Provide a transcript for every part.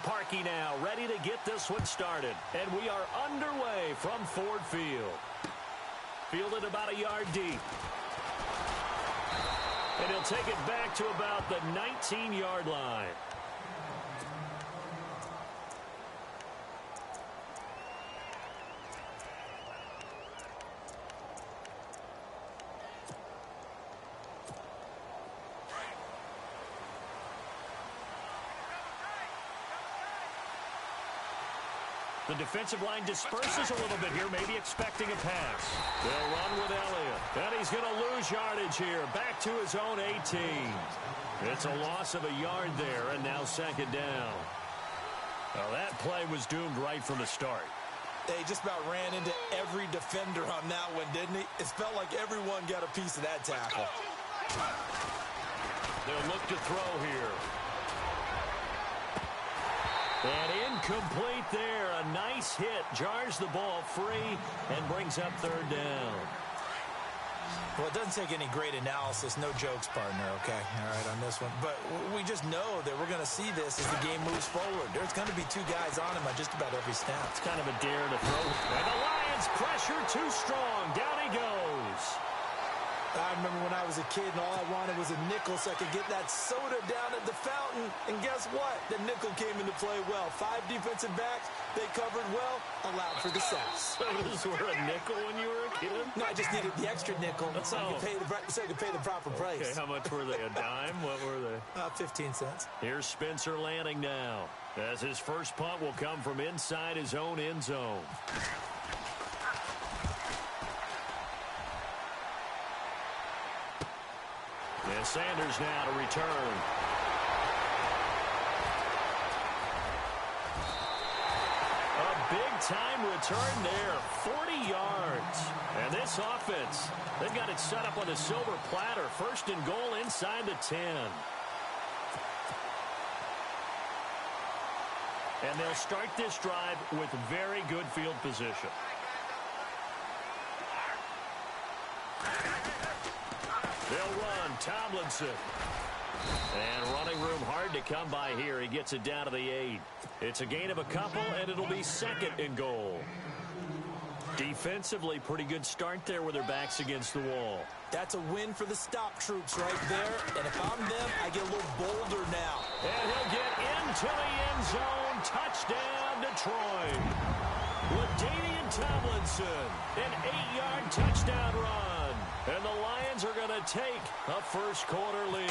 Parkey now, ready to get this one started. And we are underway from Ford Field. Fielded about a yard deep. And he'll take it back to about the 19-yard line. The defensive line disperses a little bit here, maybe expecting a pass. They'll run with Elliott. And he's going to lose yardage here, back to his own 18. It's a loss of a yard there, and now second down. Well, that play was doomed right from the start. They just about ran into every defender on that one, didn't he? It felt like everyone got a piece of that tackle. They'll look to throw here. And incomplete there. A nice hit. Jars the ball free and brings up third down. Well, it doesn't take any great analysis. No jokes, partner, okay? All right, on this one. But we just know that we're going to see this as the game moves forward. There's going to be two guys on him on just about every snap. It's kind of a dare to throw. And the Lions pressure too strong. Down he goes. I remember when I was a kid and all I wanted was a nickel so I could get that soda down at the fountain. And guess what? The nickel came into play well. 5 defensive backs, they covered well, allowed for the sacks. Sodas were a nickel when you were a kid? No, I just needed the extra nickel so I could pay the proper price. Okay, how much were they? A dime? What were they? 15 cents. Here's Spencer Lanning now, as his first punt will come from inside his own end zone. And Sanders now to return. A big-time return there, 40 yards. And this offense, they've got it set up on the silver platter. First and goal inside the 10. And they'll start this drive with very good field position. They'll run. Tomlinson. And running room hard to come by here. He gets it down to the 8. It's a gain of a couple, and it'll be second and goal. Defensively, pretty good start there with their backs against the wall. That's a win for the stop troops right there. And if I'm them, I get a little bolder now. And he'll get into the end zone. Touchdown, Detroit. LaDainian Tomlinson, an 8-yard touchdown run. And the Lions are going to take a first-quarter lead.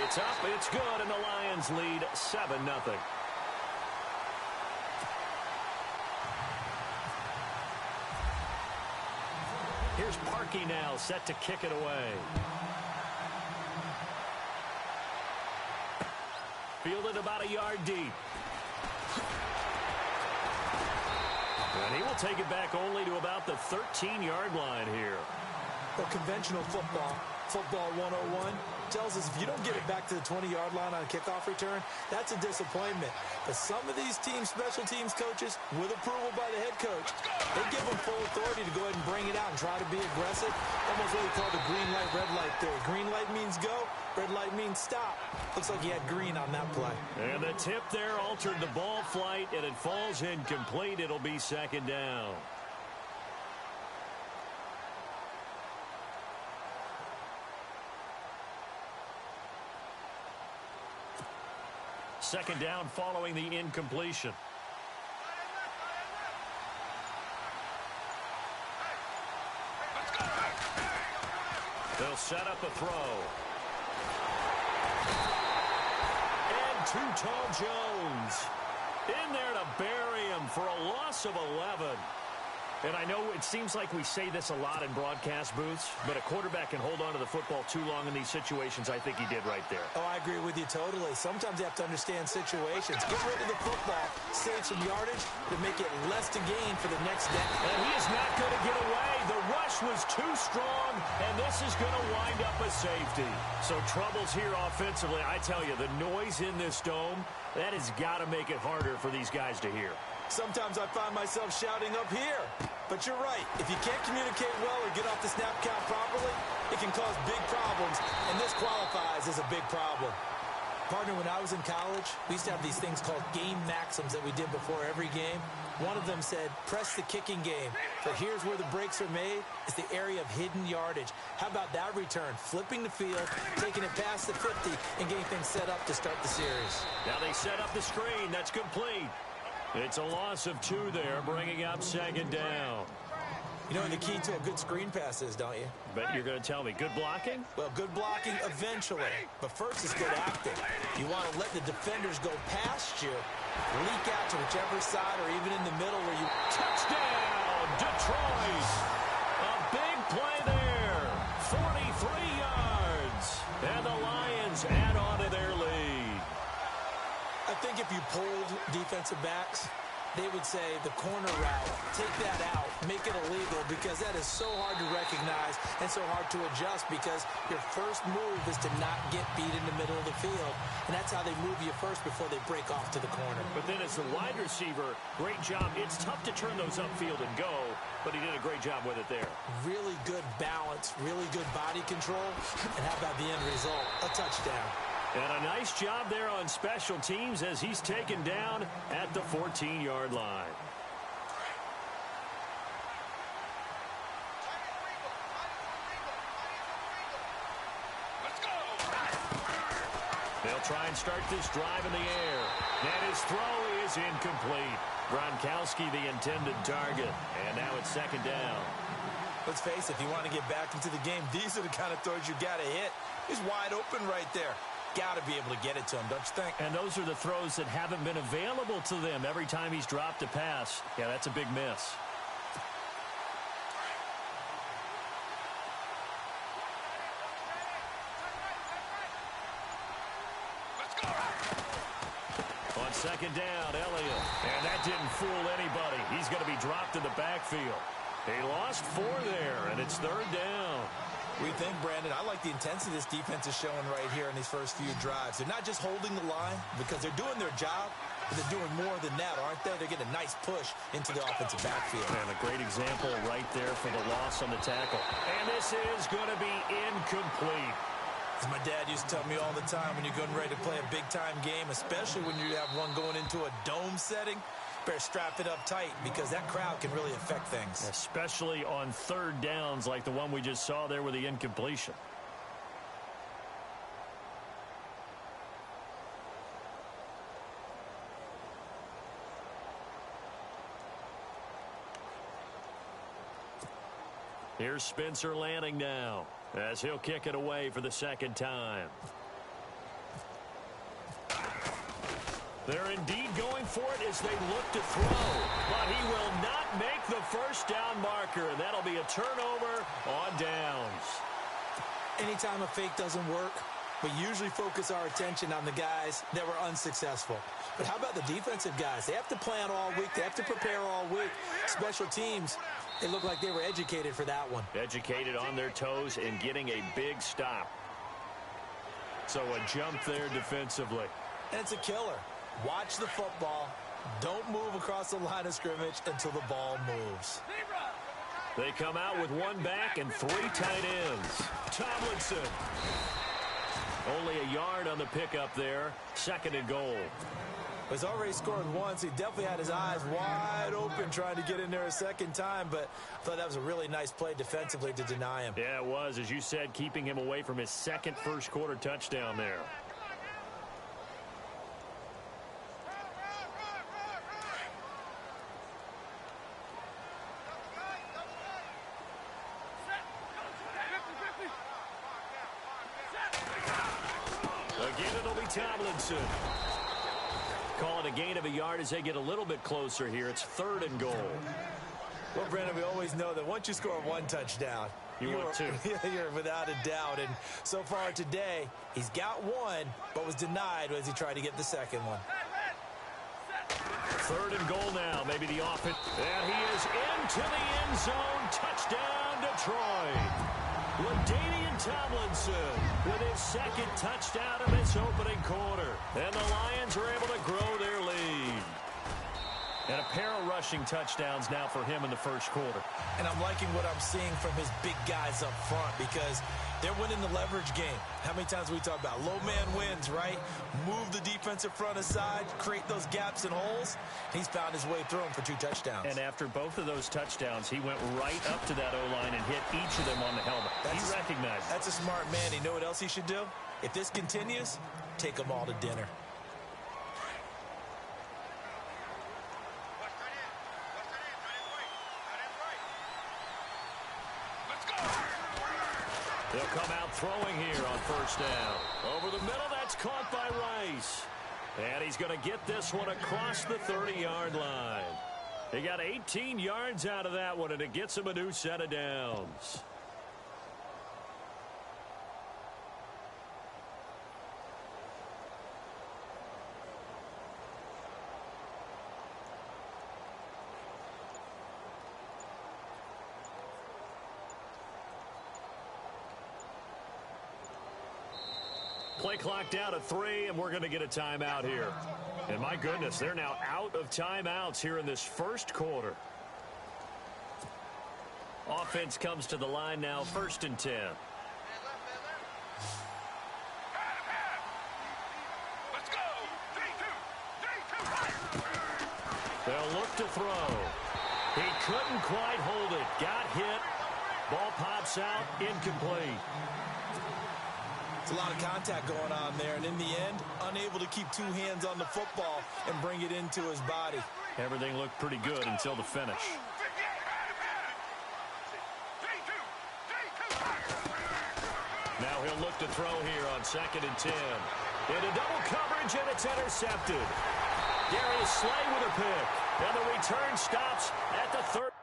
It's up, it's good, and the Lions lead 7-0. Here's Parkey now, set to kick it away. Fielded about a yard deep. And he will take it back only to about the 13-yard line here. Well, conventional football 101, tells us if you don't get it back to the 20-yard line on a kickoff return, that's a disappointment. But some of these teams, special teams coaches, with approval by the head coach, they give them full authority to go ahead and bring it out and try to be aggressive. Almost what we call the green light, red light theory. Green light means go, red light means stop. Looks like he had green on that play. And the tip there altered the ball flight, and it falls incomplete. It'll be second down. Second down following the incompletion. They'll set up a throw. And Too-Tall Jones in there to bury him for a loss of 11. And I know it seems like we say this a lot in broadcast booths, but a quarterback can hold on to the football too long in these situations. I think he did right there. Oh, I agree with you totally. Sometimes you have to understand situations. Get rid of the football, save some yardage to make it less to gain for the next down. And he is not going to get away. The rush was too strong, and this is going to wind up a safety. So troubles here offensively. I tell you, the noise in this dome, that has got to make it harder for these guys to hear. Sometimes I find myself shouting up here. But you're right. If you can't communicate well or get off the snap count properly, it can cause big problems, and this qualifies as a big problem. Partner, when I was in college, we used to have these things called game maxims that we did before every game. One of them said, press the kicking game. For here's where the breaks are made. It's the area of hidden yardage. How about that return? Flipping the field, taking it past the 50, and getting things set up to start the series. Now they set up the screen. That's complete. It's a loss of 2 there, bringing up second down. You know what the key to a good screen pass is, don't you? Bet you're going to tell me. Good blocking? Well, good blocking eventually. But first is good acting. You want to let the defenders go past you, leak out to whichever side or even in the middle where you... Touchdown, Detroit! A big play there. 43 yards. And the Lions add on to their lead. I think if you pulled defensive backs, they would say the corner route, take that out, make it illegal, because that is so hard to recognize and so hard to adjust, because your first move is to not get beat in the middle of the field. And that's how they move you first before they break off to the corner. But then as the wide receiver, great job. It's tough to turn those upfield and go, but he did a great job with it there. Really good balance, really good body control. And how about the end result? A touchdown. And a nice job there on special teams as he's taken down at the 14-yard line. They'll try and start this drive in the air. And his throw is incomplete. Gronkowski, the intended target. And now it's second down. Let's face it, if you want to get back into the game, these are the kind of throws you got to hit. He's wide open right there. Got to be able to get it to him, don't you think? And those are the throws that haven't been available to them every time he's dropped a pass. Yeah, that's a big miss. On second down, Elliott. And that didn't fool anybody. He's going to be dropped in the backfield. He lost 4 there, and it's third down. We think, Brandon, I like the intensity this defense is showing right here in these first few drives. They're not just holding the line because they're doing their job, but they're doing more than that, aren't they? They're getting a nice push into the offensive backfield. And a great example right there for the loss on the tackle. And this is going to be incomplete. As my dad used to tell me all the time, when you're getting ready to play a big-time game, especially when you have one going into a dome setting, better strap it up tight because that crowd can really affect things. Especially on third downs like the one we just saw there with the incompletion. Here's Spencer Lanning now as he'll kick it away for the second time. They're indeed going for it as they look to throw. But he will not make the first down marker. And that'll be a turnover on downs. Anytime a fake doesn't work, we usually focus our attention on the guys that were unsuccessful. But how about the defensive guys? They have to plan all week. They have to prepare all week. Special teams, it looked like they were educated for that one. Educated on their toes and getting a big stop. So a jump there defensively. And it's a killer. Watch the football. Don't move across the line of scrimmage until the ball moves. They come out with 1 back and 3 tight ends. Tomlinson. Only a yard on the pickup there. Second and goal. He's already scored once. He definitely had his eyes wide open trying to get in there a second time, but I thought that was a really nice play defensively to deny him. Yeah, it was, as you said, keeping him away from his second first-quarter touchdown there. Again, it'll be Tomlinson. Call it a gain of a yard as they get a little bit closer here. It's third and goal. Well, Brandon, we always know that once you score 1 touchdown, you want 2. You're without a doubt. And so far today, he's got 1, but was denied as he tried to get the second one. Third and goal now. Maybe the offense. And he is into the end zone. Touchdown, Detroit. LaDainian Tomlinson with his second touchdown of this opening quarter. And the Lions are able to grow their lead. And a pair of rushing touchdowns now for him in the first quarter. And I'm liking what I'm seeing from his big guys up front because They're winning the leverage game. How many times we talk about low man wins, right? Move the defensive front aside, create those gaps and holes. He's found his way through them for 2 touchdowns. And after both of those touchdowns, he went right up to that O-line and hit each of them on the helmet. He recognized it. That's a smart man. You know what else he should do? If this continues, take them all to dinner. They'll come out throwing here on first down. Over the middle, that's caught by Rice. And he's going to get this one across the 30-yard line. He got 18 yards out of that one, and it gets him a new set of downs. Play clock down to 3, and we're going to get a timeout here. And my goodness, they're now out of timeouts here in this first quarter. Offense comes to the line now, 1st and 10. Let's go. 3-2. They'll look to throw. He couldn't quite hold it. Got hit. Ball pops out, incomplete. It's a lot of contact going on there, and in the end, unable to keep 2 hands on the football and bring it into his body. Everything looked pretty good until the finish. Now he'll look to throw here on 2nd and 10. Into double coverage, and it's intercepted. Darius Slay with a pick, and the return stops at the 30.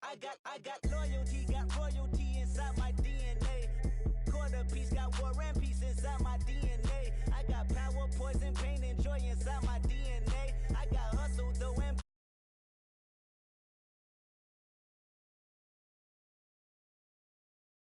I got loyalty.